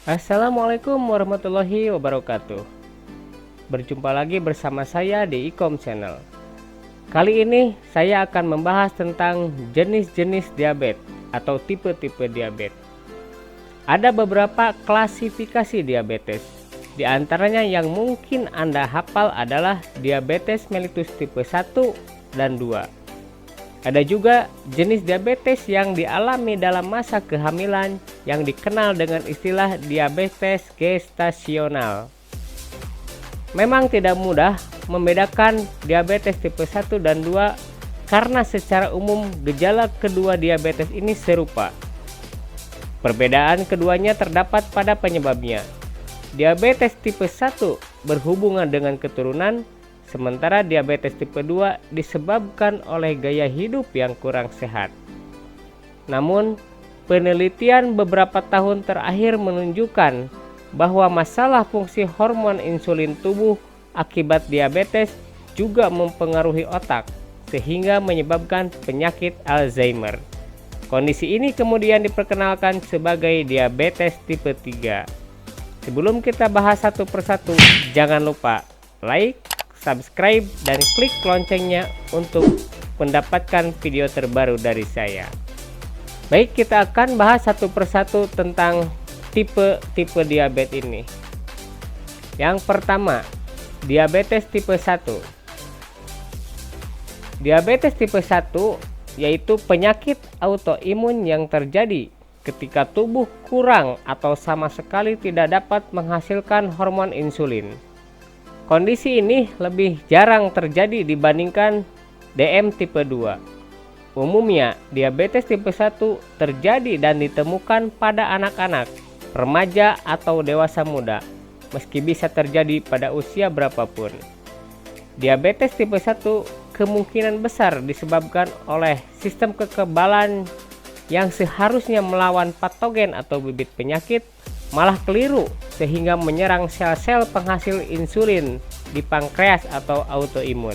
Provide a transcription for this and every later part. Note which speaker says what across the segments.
Speaker 1: Assalamualaikum warahmatullahi wabarakatuh. Berjumpa lagi bersama saya di Ikom Channel. Kali ini saya akan membahas tentang jenis-jenis diabetes atau tipe-tipe diabetes. Ada beberapa klasifikasi diabetes. Di antaranya yang mungkin Anda hafal adalah diabetes mellitus tipe 1 dan 2. Ada juga jenis diabetes yang dialami dalam masa kehamilan yang dikenal dengan istilah diabetes gestasional. Memang tidak mudah membedakan diabetes tipe 1 dan 2 karena secara umum gejala kedua diabetes ini serupa. Perbedaan keduanya terdapat pada penyebabnya. Diabetes tipe 1 berhubungan dengan keturunan, sementara diabetes tipe 2 disebabkan oleh gaya hidup yang kurang sehat. Namun, penelitian beberapa tahun terakhir menunjukkan bahwa masalah fungsi hormon insulin tubuh akibat diabetes juga mempengaruhi otak, sehingga menyebabkan penyakit Alzheimer. Kondisi ini kemudian diperkenalkan sebagai diabetes tipe 3. Sebelum kita bahas satu persatu, jangan lupa like, subscribe, dan klik loncengnya untuk mendapatkan video terbaru dari saya. Baik, kita akan bahas satu persatu tentang tipe-tipe diabetes ini. Yang pertama, diabetes tipe 1. Diabetes tipe 1 yaitu penyakit autoimun yang terjadi ketika tubuh kurang atau sama sekali tidak dapat menghasilkan hormon insulin. Kondisi ini lebih jarang terjadi dibandingkan DM tipe 2. Umumnya, diabetes tipe 1 terjadi dan ditemukan pada anak-anak, remaja atau dewasa muda, meski bisa terjadi pada usia berapapun. Diabetes tipe 1 kemungkinan besar disebabkan oleh sistem kekebalan yang seharusnya melawan patogen atau bibit penyakit malah keliru sehingga menyerang sel-sel penghasil insulin di pankreas atau autoimun.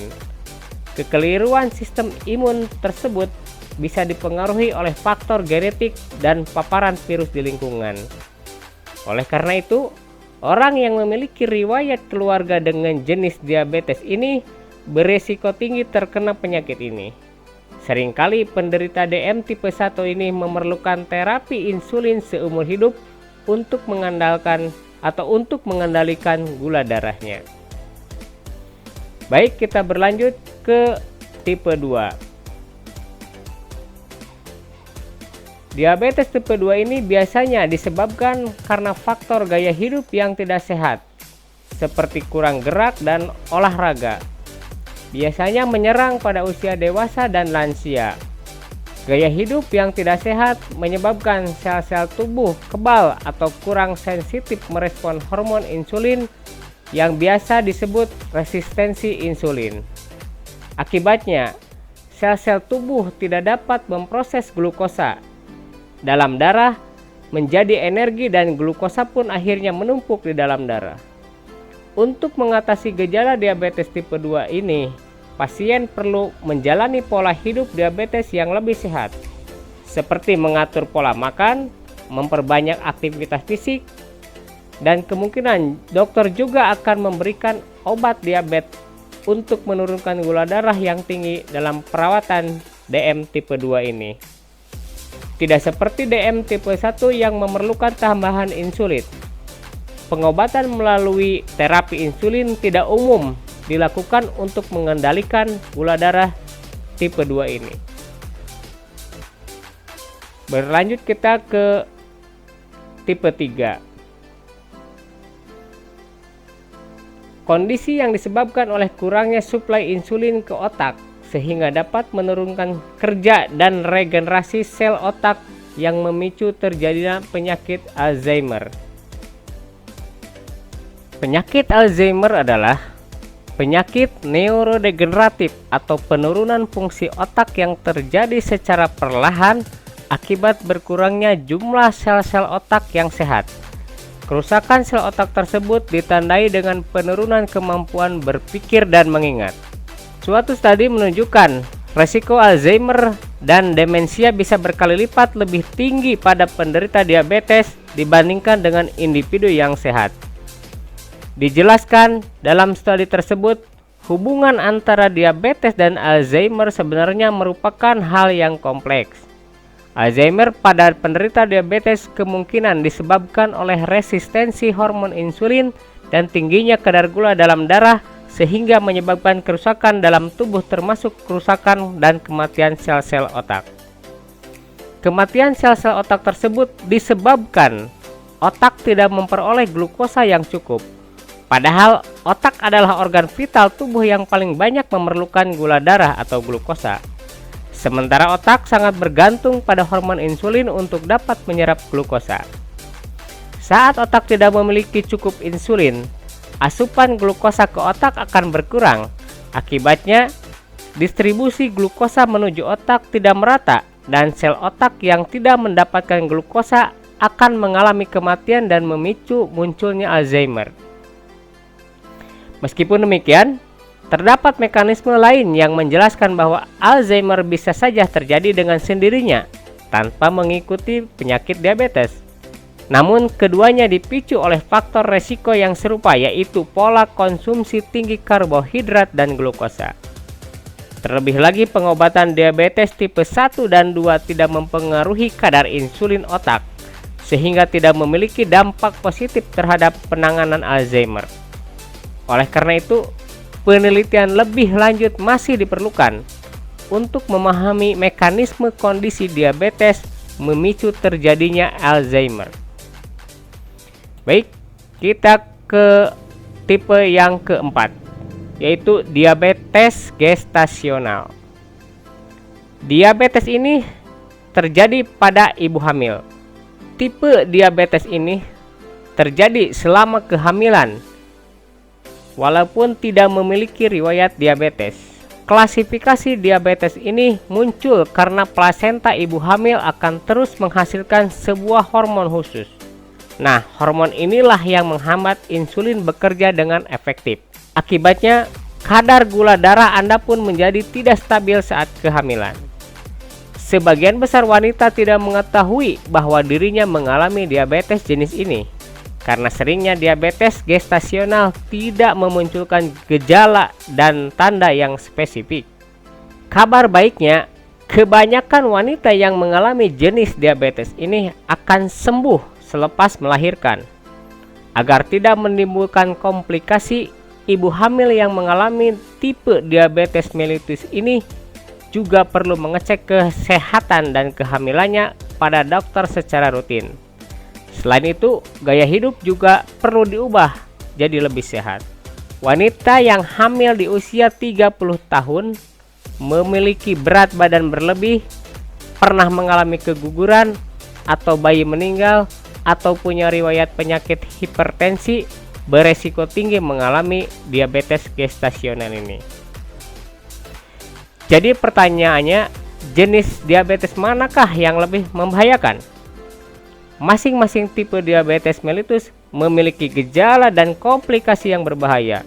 Speaker 1: Kekeliruan sistem imun tersebut bisa dipengaruhi oleh faktor genetik dan paparan virus di lingkungan. Oleh karena itu, orang yang memiliki riwayat keluarga dengan jenis diabetes ini beresiko tinggi terkena penyakit ini. Seringkali penderita DM tipe 1 ini memerlukan terapi insulin seumur hidup untuk mengendalikan gula darahnya. Baik, kita berlanjut ke tipe 2. Diabetes tipe 2 ini biasanya disebabkan karena faktor gaya hidup yang tidak sehat, seperti kurang gerak dan olahraga. Biasanya menyerang pada usia dewasa dan lansia. Gaya hidup yang tidak sehat menyebabkan sel-sel tubuh kebal atau kurang sensitif merespon hormon insulin yang biasa disebut resistensi insulin. Akibatnya, sel-sel tubuh tidak dapat memproses glukosa dalam darah menjadi energi dan glukosa pun akhirnya menumpuk di dalam darah. Untuk mengatasi gejala diabetes tipe 2 ini, pasien perlu menjalani pola hidup diabetes yang lebih sehat, seperti mengatur pola makan, memperbanyak aktivitas fisik, dan kemungkinan dokter juga akan memberikan obat diabetes untuk menurunkan gula darah yang tinggi dalam perawatan DM tipe 2 ini. Tidak seperti DM tipe 1 yang memerlukan tambahan insulin. Pengobatan melalui terapi insulin tidak umum dilakukan untuk mengendalikan gula darah tipe 2 ini. Berlanjut kita ke tipe 3. Kondisi yang disebabkan oleh kurangnya suplai insulin ke otak sehingga dapat menurunkan kerja dan regenerasi sel otak yang memicu terjadinya penyakit Alzheimer. Penyakit Alzheimer adalah penyakit neurodegeneratif atau penurunan fungsi otak yang terjadi secara perlahan akibat berkurangnya jumlah sel-sel otak yang sehat. Kerusakan sel otak tersebut ditandai dengan penurunan kemampuan berpikir dan mengingat. Suatu studi menunjukkan resiko Alzheimer dan demensia bisa berkali lipat lebih tinggi pada penderita diabetes dibandingkan dengan individu yang sehat. Dijelaskan dalam studi tersebut, hubungan antara diabetes dan Alzheimer sebenarnya merupakan hal yang kompleks. Alzheimer pada penderita diabetes kemungkinan disebabkan oleh resistensi hormon insulin dan tingginya kadar gula dalam darah, sehingga menyebabkan kerusakan dalam tubuh termasuk kerusakan dan kematian sel-sel otak. Kematian sel-sel otak tersebut disebabkan otak tidak memperoleh glukosa yang cukup. Padahal otak adalah organ vital tubuh yang paling banyak memerlukan gula darah atau glukosa. Sementara otak sangat bergantung pada hormon insulin untuk dapat menyerap glukosa. Saat otak tidak memiliki cukup insulin, asupan glukosa ke otak akan berkurang. Akibatnya, distribusi glukosa menuju otak tidak merata dan sel otak yang tidak mendapatkan glukosa akan mengalami kematian dan memicu munculnya Alzheimer. Meskipun demikian, terdapat mekanisme lain yang menjelaskan bahwa Alzheimer bisa saja terjadi dengan sendirinya tanpa mengikuti penyakit diabetes. Namun keduanya dipicu oleh faktor resiko yang serupa, yaitu pola konsumsi tinggi karbohidrat dan glukosa. Terlebih lagi, pengobatan diabetes tipe 1 dan 2 tidak mempengaruhi kadar insulin otak, sehingga tidak memiliki dampak positif terhadap penanganan Alzheimer. Oleh karena itu, penelitian lebih lanjut masih diperlukan untuk memahami mekanisme kondisi diabetes memicu terjadinya Alzheimer. Baik, kita ke tipe yang keempat, yaitu diabetes gestasional. Diabetes ini terjadi pada ibu hamil. Tipe diabetes ini terjadi selama kehamilan, walaupun tidak memiliki riwayat diabetes. Klasifikasi diabetes ini muncul karena plasenta ibu hamil akan terus menghasilkan sebuah hormon khusus. Nah, hormon inilah yang menghambat insulin bekerja dengan efektif. Akibatnya, kadar gula darah Anda pun menjadi tidak stabil saat kehamilan. Sebagian besar wanita tidak mengetahui bahwa dirinya mengalami diabetes jenis ini, karena seringnya diabetes gestasional tidak memunculkan gejala dan tanda yang spesifik. Kabar baiknya, kebanyakan wanita yang mengalami jenis diabetes ini akan sembuh selepas melahirkan. Agar tidak menimbulkan komplikasi, ibu hamil yang mengalami tipe diabetes mellitus ini juga perlu mengecek kesehatan dan kehamilannya pada dokter secara rutin. Selain itu, gaya hidup juga perlu diubah jadi lebih sehat. Wanita yang hamil di usia 30 tahun, memiliki berat badan berlebih, pernah mengalami keguguran atau bayi meninggal, atau punya riwayat penyakit hipertensi, beresiko tinggi mengalami diabetes gestasional ini. Jadi pertanyaannya, jenis diabetes manakah yang lebih membahayakan? Masing-masing tipe diabetes mellitus memiliki gejala dan komplikasi yang berbahaya.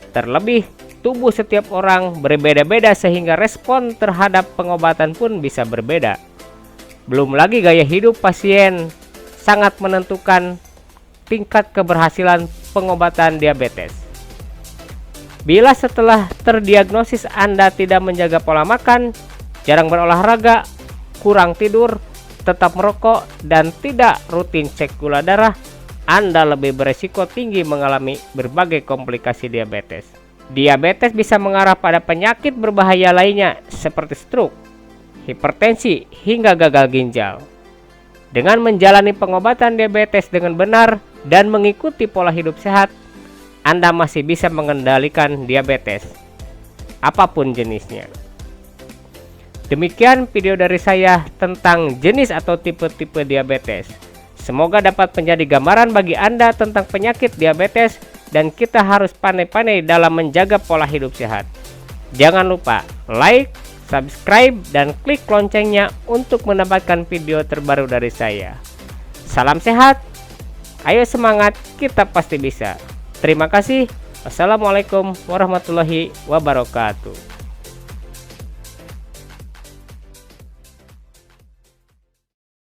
Speaker 1: Terlebih, tubuh setiap orang berbeda-beda sehingga respon terhadap pengobatan pun bisa berbeda. Belum lagi gaya hidup pasien sangat menentukan tingkat keberhasilan pengobatan diabetes. Bila setelah terdiagnosis Anda tidak menjaga pola makan, jarang berolahraga, kurang tidur, tetap merokok, dan tidak rutin cek gula darah, Anda lebih beresiko tinggi mengalami berbagai komplikasi diabetes. Diabetes bisa mengarah pada penyakit berbahaya lainnya seperti stroke, hipertensi, hingga gagal ginjal. Dengan menjalani pengobatan diabetes dengan benar dan mengikuti pola hidup sehat, Anda masih bisa mengendalikan diabetes, apapun jenisnya. Demikian video dari saya tentang jenis atau tipe-tipe diabetes. Semoga dapat menjadi gambaran bagi Anda tentang penyakit diabetes dan kita harus pandai-pandai dalam menjaga pola hidup sehat. Jangan lupa like, subscribe, dan klik loncengnya untuk mendapatkan video terbaru dari saya. Salam sehat, ayo semangat, kita pasti bisa. Terima kasih. Wassalamualaikum warahmatullahi wabarakatuh.